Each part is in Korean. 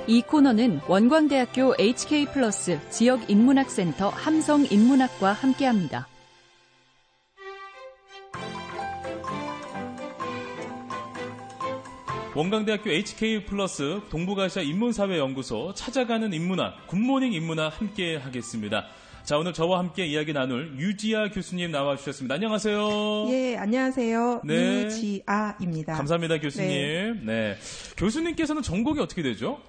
이 코너는 원광대학교 HK+ 지역인문학센터 함성인문학과 함께합니다. 원광대학교 HK+ 동북아시아 인문사회연구소 찾아가는 인문학, 굿모닝 인문학 함께 하겠습니다. 자, 오늘 저와 함께 이야기 나눌 유지아 교수님 나와주셨습니다. 안녕하세요. 예, 안녕하세요. 네. 유지아입니다. 감사합니다, 교수님. 네. 교수님께서는 전공이 어떻게 되죠?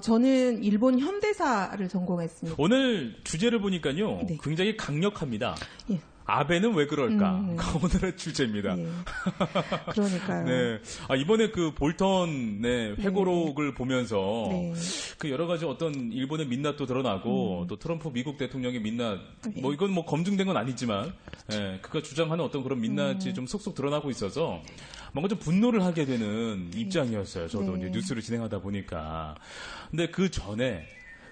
저는 일본 현대사를 전공했습니다. 오늘 주제를 보니까요. 네. 굉장히 강력합니다. 예. 아베는 왜 그럴까? 오늘의 주제입니다. 예. 그러니까요. 네. 이번에 그 볼턴, 회고록을 보면서 네. 그 여러 가지 어떤 일본의 민낯도 드러나고 또 트럼프 미국 대통령의 민낯, 뭐 이건 뭐 검증된 건 아니지만, 그가 주장하는 어떤 그런 민낯이 좀 속속 드러나고 있어서 뭔가 좀 분노를 하게 되는 입장이었어요. 저도 이제 뉴스를 진행하다 보니까. 근데 그 전에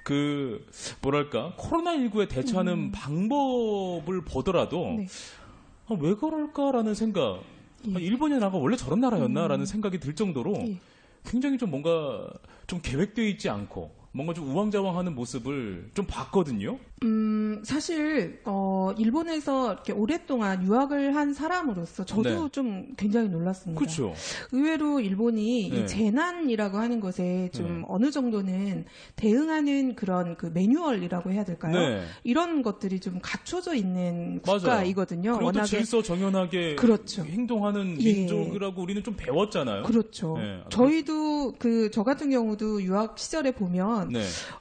코로나19에 대처하는 방법을 보더라도, 왜 그럴까라는 생각, 일본이 나가 원래 저런 나라였나라는 생각이 들 정도로 굉장히 좀 뭔가 좀 계획되어 있지 않고, 뭔가 좀 우왕좌왕하는 모습을 좀 봤거든요. 사실 일본에서 이렇게 오랫동안 유학을 한 사람으로서 저도 좀 굉장히 놀랐습니다. 그렇죠. 의외로 일본이 이 재난이라고 하는 것에 좀 어느 정도는 대응하는 그런 그 매뉴얼이라고 해야 될까요? 이런 것들이 좀 갖춰져 있는 국가이거든요. 그리고 워낙에 질서 정연하게 그렇죠. 행동하는 민족이라고 우리는 좀 배웠잖아요. 그렇죠. 저희도 저 같은 경우도 유학 시절에 보면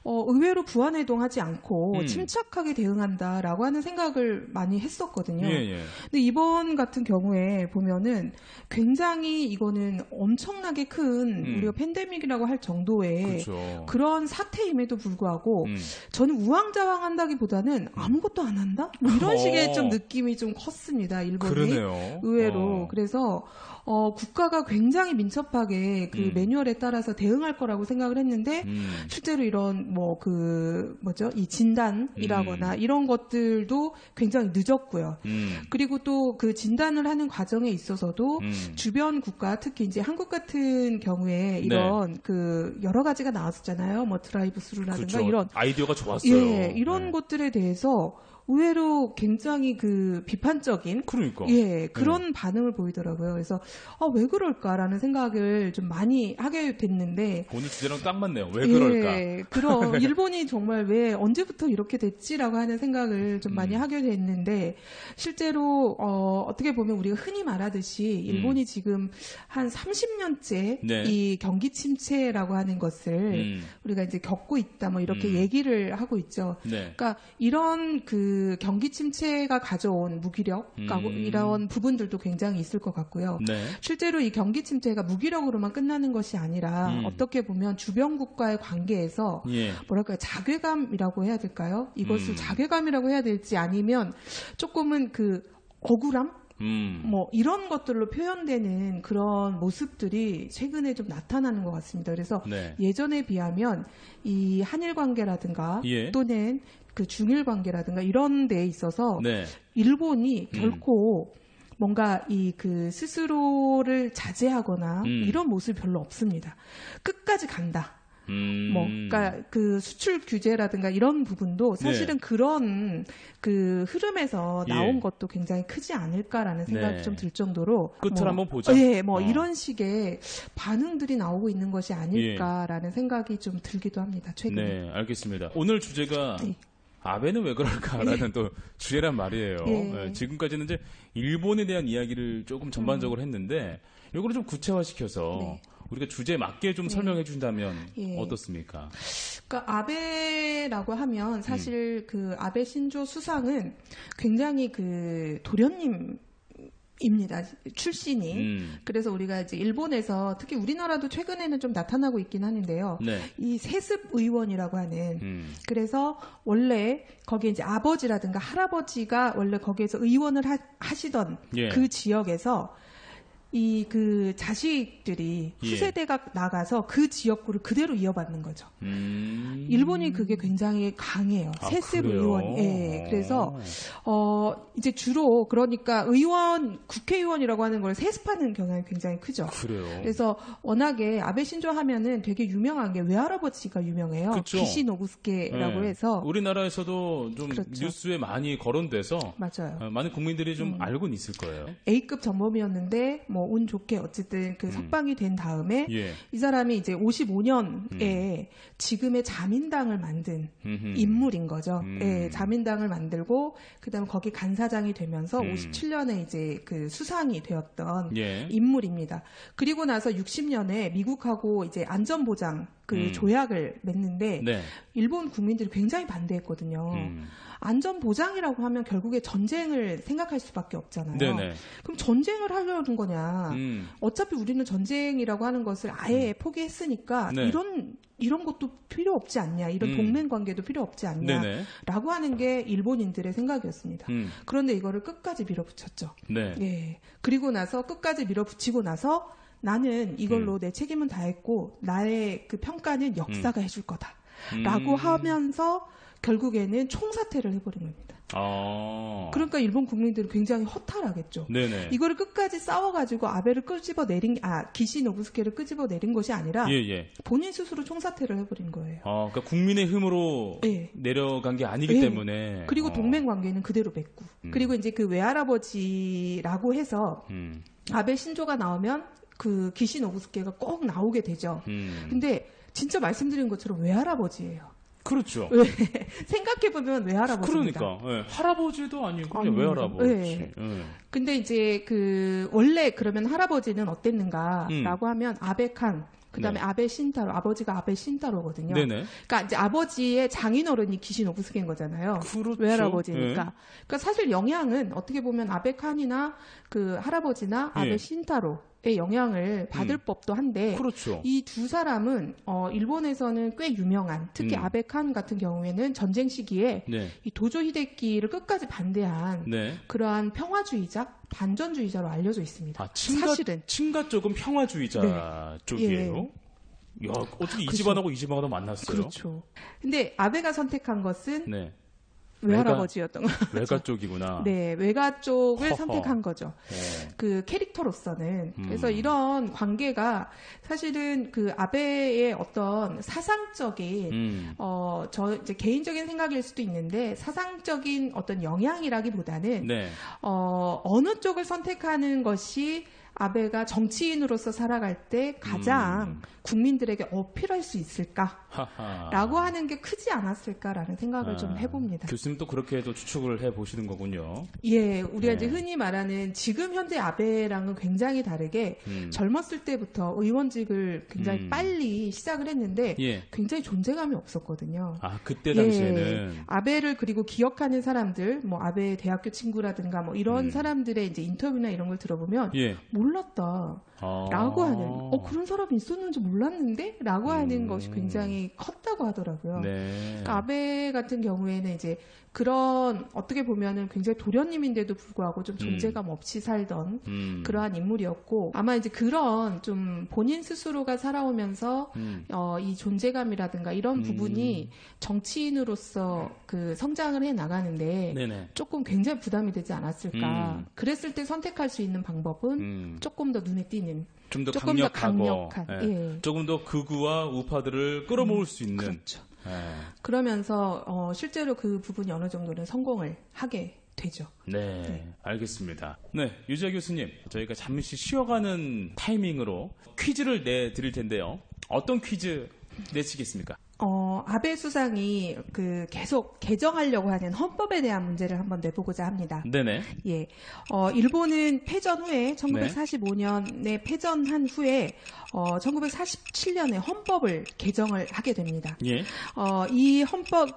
의외로 부안해동하지 않고 침착하게 대응한다라고 하는 생각을 많이 했었거든요. 근데 이번 같은 경우에 보면은 굉장히 이거는 엄청나게 큰 우리가 팬데믹이라고 할 정도의 그런 사태임에도 불구하고 저는 우왕좌왕한다기보다는 아무것도 안 한다? 뭐 이런 식의 좀 느낌이 좀 컸습니다. 일본이. 그러네요. 의외로. 그래서 국가가 굉장히 민첩하게 그 매뉴얼에 따라서 대응할 거라고 생각을 했는데 실제로 이런 이 진단이라거나 이런 것들도 굉장히 늦었고요. 그리고 또 그 진단을 하는 과정에 있어서도 주변 국가, 특히 이제 한국 같은 경우에 이런 그 여러 가지가 나왔었잖아요. 뭐 드라이브 스루라든가 이런 아이디어가 좋았어요. 이런 것들에 대해서 의외로 굉장히 그 비판적인 그런 반응을 보이더라고요. 그래서 왜 그럴까라는 생각을 좀 많이 하게 됐는데 오늘 주제랑 딱 맞네요. 왜 그럴까? 그럼 일본이 정말 왜 언제부터 이렇게 됐지라고 하는 생각을 좀 많이 하게 됐는데 실제로 어떻게 보면 우리가 흔히 말하듯이 일본이 지금 한 30년째 이 경기 침체라고 하는 것을 우리가 이제 겪고 있다 뭐 이렇게 얘기를 하고 있죠. 그러니까 이런 그 경기 침체가 가져온 무기력, 이런 부분들도 굉장히 있을 것 같고요. 실제로 이 경기 침체가 무기력으로만 끝나는 것이 아니라 어떻게 보면 주변 국가의 관계에서 뭐랄까요, 자괴감이라고 해야 될까요? 이것을 자괴감이라고 해야 될지 아니면 조금은 그 억울함? 뭐 이런 것들로 표현되는 그런 모습들이 최근에 좀 나타나는 것 같습니다. 그래서 예전에 비하면 이 한일 관계라든가 또는 그 중일 관계라든가 이런 데에 있어서 일본이 결코 뭔가 이 그 스스로를 자제하거나 이런 모습이 별로 없습니다. 끝까지 간다. 그러니까 그 수출 규제라든가 이런 부분도 사실은 그런 그 흐름에서 나온 것도 굉장히 크지 않을까라는 생각이 좀 들 정도로 끝을 한번 보자. 이런 식의 반응들이 나오고 있는 것이 아닐까라는 생각이 좀 들기도 합니다. 최근에. 네, 알겠습니다. 오늘 주제가 아베는 왜 그럴까라는 또 주제란 말이에요. 지금까지는 이제 일본에 대한 이야기를 조금 전반적으로 했는데 이거를 좀 구체화시켜서 우리가 주제에 맞게 좀 설명해 주신다면 어떻습니까? 그러니까 아베라고 하면 사실 그 아베 신조 수상은 굉장히 그 도련님 입니다. 출신이. 그래서 우리가 이제 일본에서 특히 우리나라도 최근에는 좀 나타나고 있긴 하는데요. 이 세습 의원이라고 하는 그래서 원래 거기에 이제 아버지라든가 할아버지가 원래 거기에서 의원을 하시던 그 지역에서 그 자식들이 예. 후세대가 나가서 그 지역구를 그대로 이어받는 거죠. 일본이 그게 굉장히 강해요. 세습 그래요? 의원. 예. 그래서 이제 주로 그러니까 국회의원이라고 하는 걸 세습하는 경향이 굉장히 크죠. 그래요. 그래서 워낙에 아베 신조 하면은 되게 유명한 게 외할아버지가 유명해요. 그쵸. 기시 노부스케라고 네. 해서. 우리나라에서도 좀 그렇죠. 뉴스에 많이 거론돼서 맞아요. 많은 국민들이 좀 알고는 있을 거예요. A급 전범이었는데 뭐 운 좋게 어쨌든 그 석방이 된 다음에 예. 이 사람이 이제 55년에 지금의 자민당을 만든 인물인 거죠. 예, 자민당을 만들고 그다음 거기 간사장이 되면서 57년에 이제 그 수상이 되었던 예. 인물입니다. 그리고 나서 60년에 미국하고 이제 안전보장 그 조약을 맺는데 네. 일본 국민들이 굉장히 반대했거든요. 안전보장이라고 하면 결국에 전쟁을 생각할 수밖에 없잖아요. 네네. 그럼 전쟁을 하려는 거냐? 어차피 우리는 전쟁이라고 하는 것을 아예 포기했으니까 네. 이런 것도 필요 없지 않냐? 이런 동맹 관계도 필요 없지 않냐? 네네. 라고 하는 게 일본인들의 생각이었습니다. 그런데 이거를 끝까지 밀어붙였죠. 네. 예. 그리고 나서 끝까지 밀어붙이고 나서 나는 이걸로 내 책임은 다했고 나의 그 평가는 역사가 해줄 거다라고 하면서 결국에는 총사퇴를 해버린 겁니다. 그러니까 일본 국민들은 굉장히 허탈하겠죠. 네네. 이거를 끝까지 싸워가지고 아베를 기시 노부스케를 끄집어내린 것이 아니라 예. 본인 스스로 총사퇴를 해버린 거예요. 그러니까 국민의 힘으로 예. 내려간 게 아니기 예. 때문에. 그리고 동맹 관계는 그대로 맺고. 그리고 이제 그 외할아버지라고 해서 아베 신조가 나오면 그 기시 노부스케가 꼭 나오게 되죠. 근데 진짜 말씀드린 것처럼 외할아버지예요. 그렇죠. 생각해보면 외할아버지입니다. 그러니까 할아버지도 아니고 그냥 외할아버지. 네. 근데 이제 원래 그러면 할아버지는 어땠는가라고 하면 아베칸 그다음에 네. 아베 신타로 아버지가 아베 신타로거든요. 네네. 그러니까 이제 아버지의 장인어른이 기시 노부스케인 거잖아요. 그렇죠. 외할아버지니까. 네. 그러니까 사실 영향은 어떻게 보면 아베 칸이나 그 할아버지나 아베 예. 신타로의 영향을 받을 법도 한데 그렇죠. 이 두 사람은 일본에서는 꽤 유명한 특히 아베 칸 같은 경우에는 전쟁 시기에 네. 이 도조 히데키를 끝까지 반대한 네. 그러한 평화주의자, 반전주의자로 알려져 있습니다. 사실은 친가 쪽은 평화주의자 네. 쪽이에요. 야, 어떻게 이 그렇죠. 집안하고 이 집안하고 만났어요? 그렇죠. 근데 아베가 선택한 것은 네. 외할아버지였던 거죠. 외가 쪽이구나. 네, 외가 쪽을 허허. 선택한 거죠. 그 캐릭터로서는. 그래서 이런 관계가 사실은 그 아베의 어떤 사상적인, 저 이제 개인적인 생각일 수도 있는데 사상적인 어떤 영향이라기보다는, 네. 어느 쪽을 선택하는 것이 아베가 정치인으로서 살아갈 때 가장 국민들에게 어필할 수 있을까라고 하는 게 크지 않았을까라는 생각을 좀 해봅니다. 교수님도 그렇게도 추측을 해보시는 거군요. 예, 우리가 네. 이제 흔히 말하는 지금 현재 아베랑은 굉장히 다르게 젊었을 때부터 의원직을 굉장히 빨리 시작을 했는데 예. 굉장히 존재감이 없었거든요. 그때 당시에는. 아베를 그리고 기억하는 사람들, 뭐 아베 대학교 친구라든가 뭐 이런 사람들의 이제 인터뷰나 이런 걸 들어보면 예. 몰랐다. 라고 하는, 그런 사람이 있었는지 몰랐는데? 라고 하는 것이 굉장히 컸다고 하더라고요. 네. 그러니까 아베 같은 경우에는 이제 그런 어떻게 보면은 굉장히 도련님인데도 불구하고 좀 존재감 없이 살던 그러한 인물이었고 아마 이제 그런 좀 본인 스스로가 살아오면서 이 존재감이라든가 이런 부분이 정치인으로서 그 성장을 해 나가는데 네네. 조금 굉장히 부담이 되지 않았을까. 그랬을 때 선택할 수 있는 방법은 조금 더 눈에 띄는 좀 더 조금 더 강력하고 강력한, 예. 예. 조금 더 극우와 우파들을 끌어모을 수 있는. 그렇죠. 예. 그러면서 실제로 그 부분이 어느 정도는 성공을 하게 되죠. 네, 알겠습니다. 네, 유지아 교수님, 저희가 잠시 쉬어가는 타이밍으로 퀴즈를 내드릴 텐데요. 어떤 퀴즈 내시겠습니까? 아베 수상이 계속 개정하려고 하는 헌법에 대한 문제를 한번 내보고자 합니다. 네네. 예. 일본은 패전 후에 1945년에 패전한 후에 1947년에 헌법을 개정을 하게 됩니다. 예. 이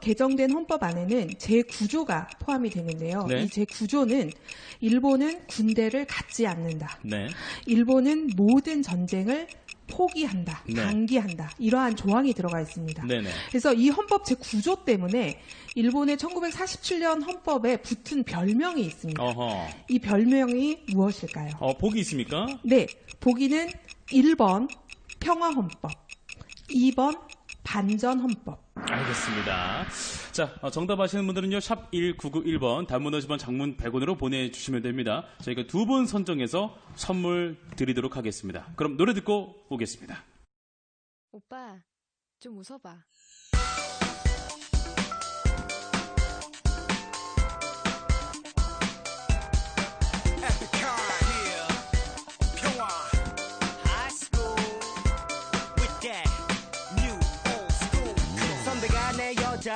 개정된 헌법 안에는 제9조가 포함이 되는데요. 네. 이 제9조는 일본은 군대를 갖지 않는다. 네. 일본은 모든 전쟁을 포기한다, 네. 방기한다 이러한 조항이 들어가 있습니다. 네네. 그래서 이 헌법 제9조 때문에 일본의 1947년 헌법에 붙은 별명이 있습니다. 어허. 이 별명이 무엇일까요? 보기 있습니까? 네, 보기는 1번 평화헌법, 2번 반전헌법. 알겠습니다. 자, 정답 아시는 분들은요, 샵 1991번, 단문 50원, 장문 100원으로 보내주시면 됩니다. 저희가 2분 선정해서 선물 드리도록 하겠습니다. 그럼 노래 듣고 오겠습니다. 오빠, 좀 웃어봐.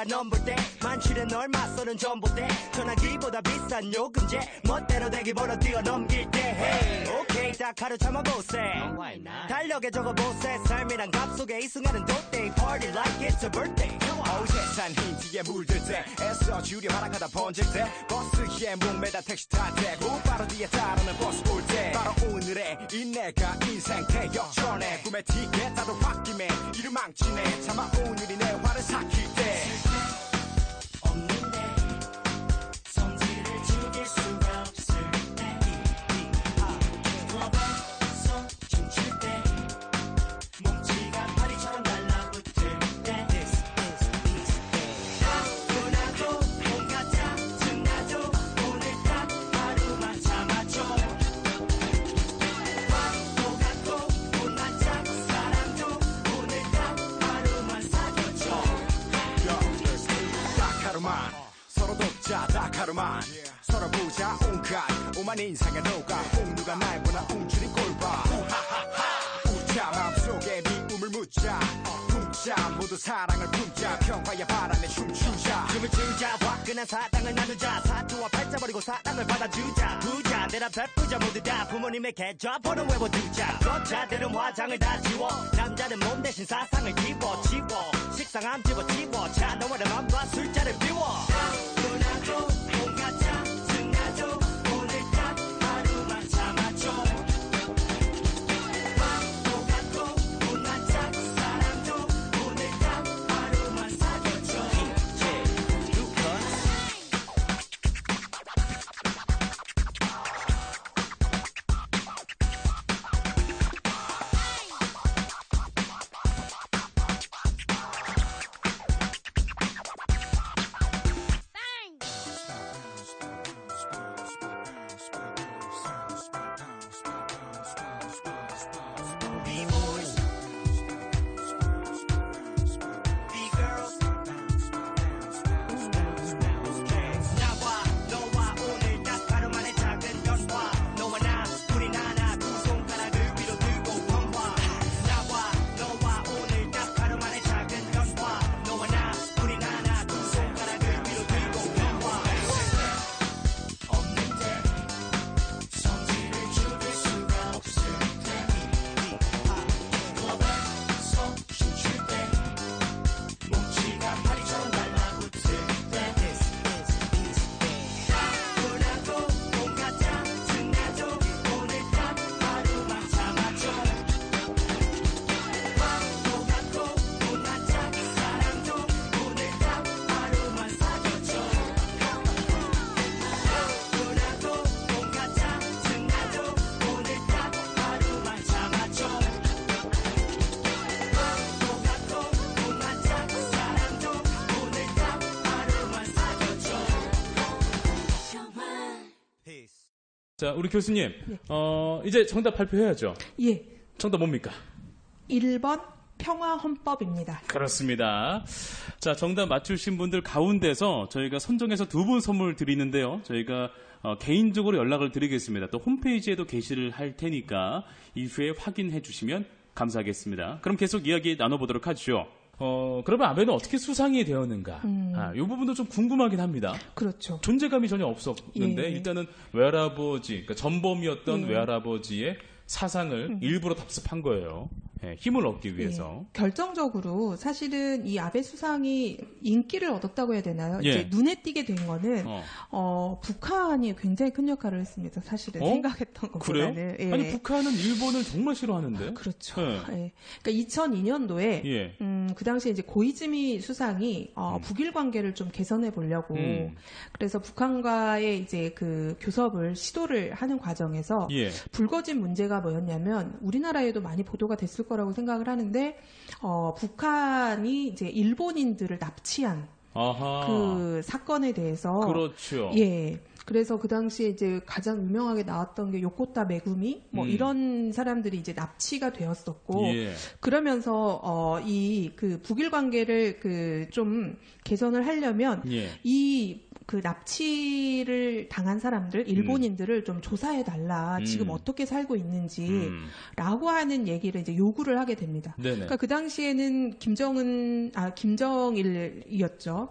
넘볼 때 만취된 널 맞서는 전봇대 전화기보다 비싼 요금제 멋대로 대기보다 뛰어넘길 때 hey, 오케이 딱 하루 참아보세 달력에 적어보세 삶이란 값 속에 이 순간은 돗대 Party like it's a birthday 세상 힌트에 물들 때 애써 주려 하락하다 번질 때 버스에 목매다 택시 탈 때 곧바로 뒤에 따르는 버스 볼 때 바로 오늘의 이 내가 인생 태역 전에 꿈의 티켓 나도 홧김에 이를 망치네 차마 오늘이 내 화를 삭힐 때 서로 돕자 딱 하루만 서로 보자 온갖 오만 인상에 녹아 홍누가 날 보나 움츠린 꼴봐 우자 마음속에 미움을 묻자 품자 모두 사랑을 품자 평화의 바람에 춤추자 춤을 추자 화끈한 사랑을 나누자 사투와 팔자 버리고 사랑을 받아주자 부자 내라 베푸자 모두 다 부모님의 계좌번호 외워두자 여자들은 화장을 다 지워 남자는 몸 대신 사상을 지워 식상 안 집어 자 너와 내 맘과 술자를 비워 누나도 돈 갖자 승나도 오늘 딱 하루만 참아줘 맘도 갖고 돈 갖자 사랑도 오늘 딱 하루만 사겨줘 자, 우리 교수님, 이제 정답 발표해야죠. 예, 정답 뭡니까? 1번 평화헌법입니다. 그렇습니다. 자, 정답 맞추신 분들 가운데서 저희가 선정해서 2분 선물 드리는데요. 저희가 개인적으로 연락을 드리겠습니다. 또 홈페이지에도 게시를 할 테니까 이후에 확인해 주시면 감사하겠습니다. 그럼 계속 이야기 나눠보도록 하죠. 그러면 아베는 어떻게 수상이 되었는가? 이 부분도 좀 궁금하긴 합니다. 그렇죠. 존재감이 전혀 없었는데 예. 일단은 외할아버지, 그러니까 전범이었던 예. 외할아버지의 사상을 일부러 답습한 거예요. 예, 힘을 얻기 위해서. 예, 결정적으로 사실은 이 아베 수상이 인기를 얻었다고 해야 되나요? 예. 이제 눈에 띄게 된 거는 북한이 굉장히 큰 역할을 했습니다. 사실은 생각했던 것보다는. 그래요? 예. 아니 북한은 일본을 정말 싫어하는데. 그렇죠. 예. 예. 그러니까 2002년도에 예. 그 당시에 이제 고이즈미 수상이 북일 관계를 좀 개선해 보려고 그래서 북한과의 이제 그 교섭을 시도를 하는 과정에서 예. 불거진 문제가 뭐였냐면 우리나라에도 많이 보도가 됐을 거라고 생각을 하는데 북한이 이제 일본인들을 납치한 아하. 그 사건에 대해서 그렇죠. 예. 그래서 그 당시에 이제 가장 유명하게 나왔던 게 요코타 메구미 뭐 이런 사람들이 이제 납치가 되었었고 예. 그러면서 이 그 북일 관계를 그 좀 개선을 하려면 예. 이 그 납치를 당한 사람들 일본인들을 좀 조사해 달라 지금 어떻게 살고 있는지라고 하는 얘기를 이제 요구를 하게 됩니다. 네네. 그러니까 그 당시에는 김정일이었죠.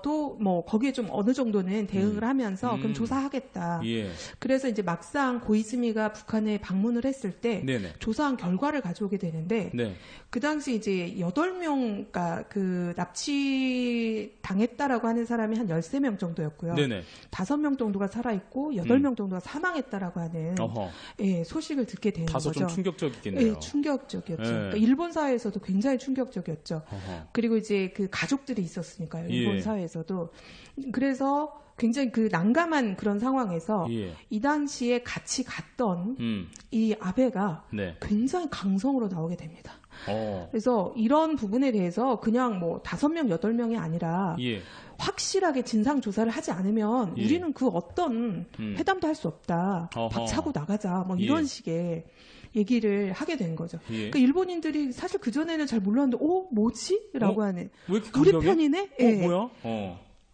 또 뭐 거기에 좀 어느 정도는 대응을 하면서 그럼 조사하겠다. 예. 그래서 이제 막상 고이즈미가 북한에 방문을 했을 때 네네. 조사한 결과를 가져오게 되는데 네. 그 당시 이제 8명, 그러니까 그 납치 당했다라고 하는 사람이 한 13명 정도였고요. 네네. 5명 정도가 살아있고 8명 정도가 사망했다라고 하는 어허. 예, 소식을 듣게 되는 다소 거죠. 좀 충격적이겠네요. 예, 충격적이었죠. 예. 그러니까 일본 사회에서도 굉장히 충격적이었죠. 어허. 그리고 이제 그 가족들이 있었으니까요. 일본 예. 사회에서도. 그래서 굉장히 그 난감한 그런 상황에서 예. 이 당시에 같이 갔던 음. 이 아베가 네. 굉장히 강성으로 나오게 됩니다. 어. 그래서 이런 부분에 대해서 그냥 뭐 5명, 8명이 아니라 예. 확실하게 진상 조사를 하지 않으면 예. 우리는 그 어떤 회담도 할 수 없다. 어허. 박차고 나가자. 뭐 이런 예. 식의 얘기를 하게 된 거죠. 예. 그러니까 일본인들이 사실 그전에는 잘 몰랐는데 뭐지? 라고 하는 왜 이렇게 우리 강경해? 편이네? 예. 뭐야?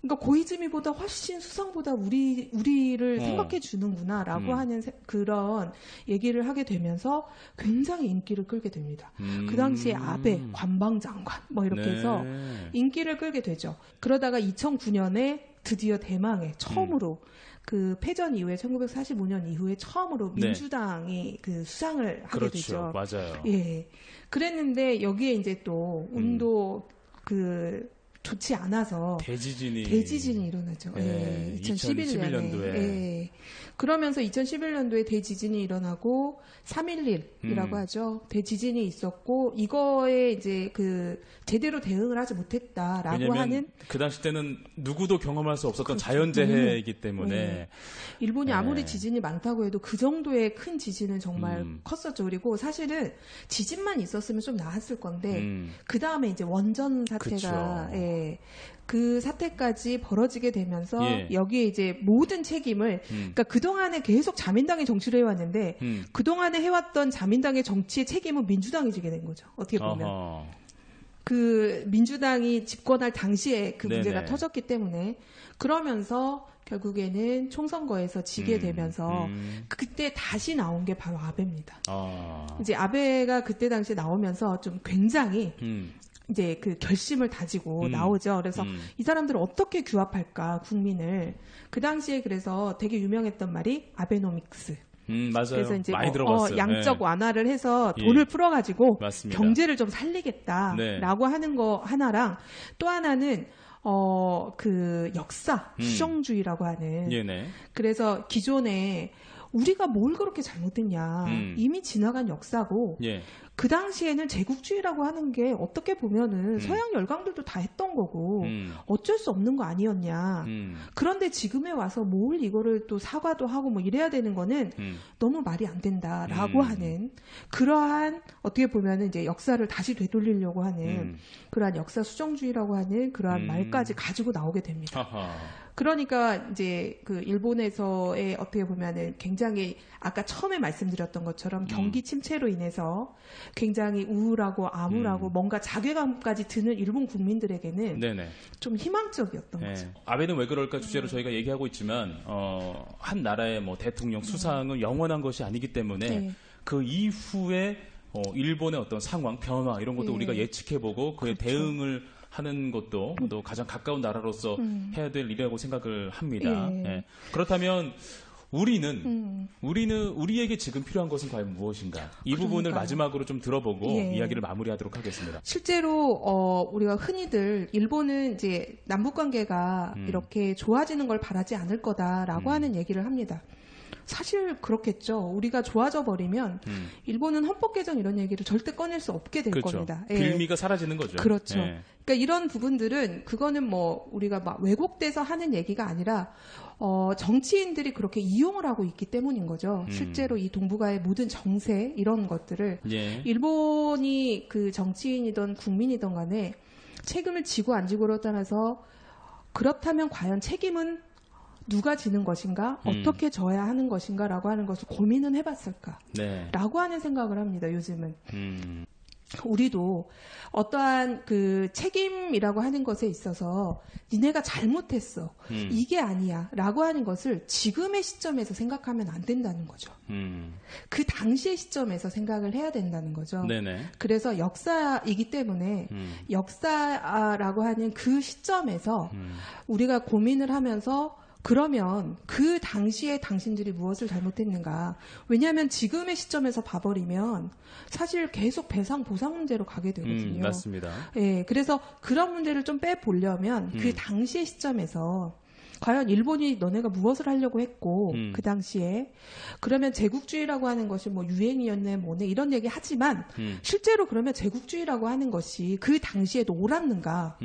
그러니까 고이즈미보다 훨씬 수상보다 우리를 어. 생각해 주는구나라고 하는 그런 얘기를 하게 되면서 굉장히 인기를 끌게 됩니다. 그 당시에 아베 관방장관 뭐 이렇게 네. 해서 인기를 끌게 되죠. 그러다가 2009년에 드디어 대망의 처음으로 그 패전 이후에 1945년 이후에 처음으로 네. 민주당이 그 수상을 하게 그렇죠. 되죠. 맞아요. 예. 그랬는데 여기에 이제 또 운도 그 좋지 않아서 대지진이 일어나죠. 예, 예, 2011년도에. 예. 그러면서 2011년도에 대지진이 일어나고 3.11이라고 하죠. 대지진이 있었고 이거에 이제 그 제대로 대응을 하지 못했다라고 왜냐면 하는 그 당시 때는 누구도 경험할 수 없었던 그렇죠. 자연재해이기 때문에 네. 일본이 네. 아무리 지진이 많다고 해도 그 정도의 큰 지진은 정말 컸었죠. 그리고 사실은 지진만 있었으면 좀 나았을 건데 그 다음에 이제 원전 사태가 그쵸. 예, 그 사태까지 벌어지게 되면서 예. 여기에 이제 모든 책임을 그러니까 그동안에 계속 자민당의 정치를 해왔는데 그동안에 해왔던 자민당의 정치의 책임은 민주당이 지게 된 거죠. 어떻게 보면. 어허. 그 민주당이 집권할 당시에 그 문제가 네네. 터졌기 때문에 그러면서 결국에는 총선거에서 지게 되면서 그때 다시 나온 게 바로 아베입니다. 이제 아베가 그때 당시에 나오면서 좀 굉장히 이제 그 결심을 다지고 나오죠. 그래서 이 사람들을 어떻게 규합할까 국민을 그 당시에 그래서 되게 유명했던 말이 아베노믹스. 맞아요. 그래서 이제 많이 들어봤어요. 양적 네. 완화를 해서 예. 돈을 풀어가지고 맞습니다. 경제를 좀 살리겠다라고 네. 하는 거 하나랑 또 하나는 그 역사 수정주의라고 하는 예네. 그래서 기존에 우리가 뭘 그렇게 잘못했냐 이미 지나간 역사고 예. 그 당시에는 제국주의라고 하는 게 어떻게 보면은 서양 열강들도 다 했던 거고 어쩔 수 없는 거 아니었냐. 그런데 지금에 와서 뭘 이거를 또 사과도 하고 뭐 이래야 되는 거는 너무 말이 안 된다라고 하는 그러한 어떻게 보면은 이제 역사를 다시 되돌리려고 하는 그러한 역사 수정주의라고 하는 그러한 말까지 가지고 나오게 됩니다. 하하. 그러니까 이제 그 일본에서의 어떻게 보면은 굉장히 아까 처음에 말씀드렸던 것처럼 경기 침체로 인해서 굉장히 우울하고 암울하고 뭔가 자괴감까지 드는 일본 국민들에게는 네네. 좀 희망적이었던 네. 거죠. 아베는 왜 그럴까 주제로 저희가 얘기하고 있지만 한 나라의 뭐 대통령 수상은 영원한 것이 아니기 때문에 네. 그 이후에 일본의 어떤 상황 변화 이런 것도 예. 우리가 예측해보고 그에 그렇죠. 대응을 하는 것도 또 가장 가까운 나라로서 해야 될 일이라고 생각을 합니다. 예. 예. 그렇다면 우리에게 지금 필요한 것은 과연 무엇인가? 이 부분을 마지막으로 좀 들어보고 이야기를 마무리하도록 하겠습니다. 실제로 우리가 흔히들 일본은 이제 남북 관계가 이렇게 좋아지는 걸 바라지 않을 거다라고 하는 얘기를 합니다. 사실 그렇겠죠. 우리가 좋아져 버리면 일본은 헌법 개정 이런 얘기를 절대 꺼낼 수 없게 될 그렇죠. 겁니다. 빌미가 사라지는 거죠. 그렇죠. 예. 그러니까 이런 부분들은 그거는 뭐 우리가 막 왜곡돼서 하는 얘기가 아니라 정치인들이 그렇게 이용을 하고 있기 때문인 거죠. 실제로 이 동북아의 모든 정세 이런 것들을 일본이 그 정치인이든 국민이든 간에 책임을 지고 안 지고를 떠나서 그렇다면 과연 책임은 누가 지는 것인가, 어떻게 져야 하는 것인가라고 하는 것을 고민은 해봤을까라고 하는 생각을 합니다. 요즘은. 우리도 어떠한 그 책임이라고 하는 것에 있어서 니네가 잘못했어. 이게 아니야. 라고 하는 것을 지금의 시점에서 생각하면 안 된다는 거죠. 그 당시의 시점에서 생각을 해야 된다는 거죠. 네네. 그래서 역사이기 때문에 역사라고 하는 그 시점에서 우리가 고민을 하면서 그러면 그 당시에 당신들이 무엇을 잘못했는가. 왜냐하면 지금의 시점에서 봐버리면 사실 계속 배상 보상 문제로 가게 되거든요. 맞습니다. 예, 그래서 그런 문제를 좀 빼보려면 그 당시의 시점에서 과연 일본이 너네가 무엇을 하려고 했고 그 당시에 그러면 제국주의라고 하는 것이 뭐 유행이었네 뭐네 이런 얘기 하지만 실제로 그러면 제국주의라고 하는 것이 그 당시에도 옳았는가.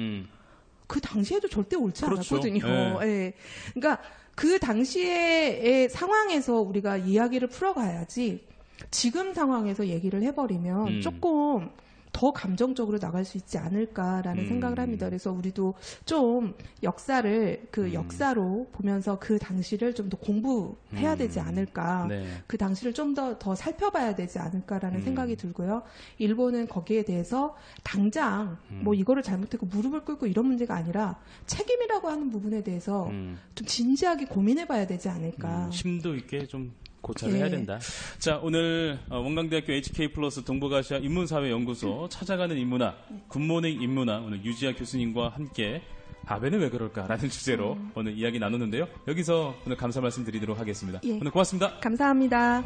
그 당시에도 절대 옳지 그렇죠. 않았거든요. 예. 그러니까 그 당시의 상황에서 우리가 이야기를 풀어가야지 지금 상황에서 얘기를 해버리면 조금 더 감정적으로 나갈 수 있지 않을까라는 생각을 합니다. 그래서 우리도 좀 역사를 그 역사로 보면서 그 당시를 좀 더 공부해야 되지 않을까. 네. 그 당시를 좀 더 살펴봐야 되지 않을까라는 생각이 들고요. 일본은 거기에 대해서 당장 뭐 이거를 잘못했고 무릎을 꿇고 이런 문제가 아니라 책임이라고 하는 부분에 대해서 좀 진지하게 고민해봐야 되지 않을까. 심도 있게 좀 고찰을 해야 된다. 자, 오늘 원광대학교 HK플러스 동북아시아 인문사회연구소 찾아가는 인문학, 굿모닝 인문학 오늘 유지아 교수님과 함께 아베는 왜 그럴까라는 주제로 오늘 이야기 나눴는데요. 여기서 오늘 감사 말씀 드리도록 하겠습니다. 오늘 고맙습니다. 감사합니다.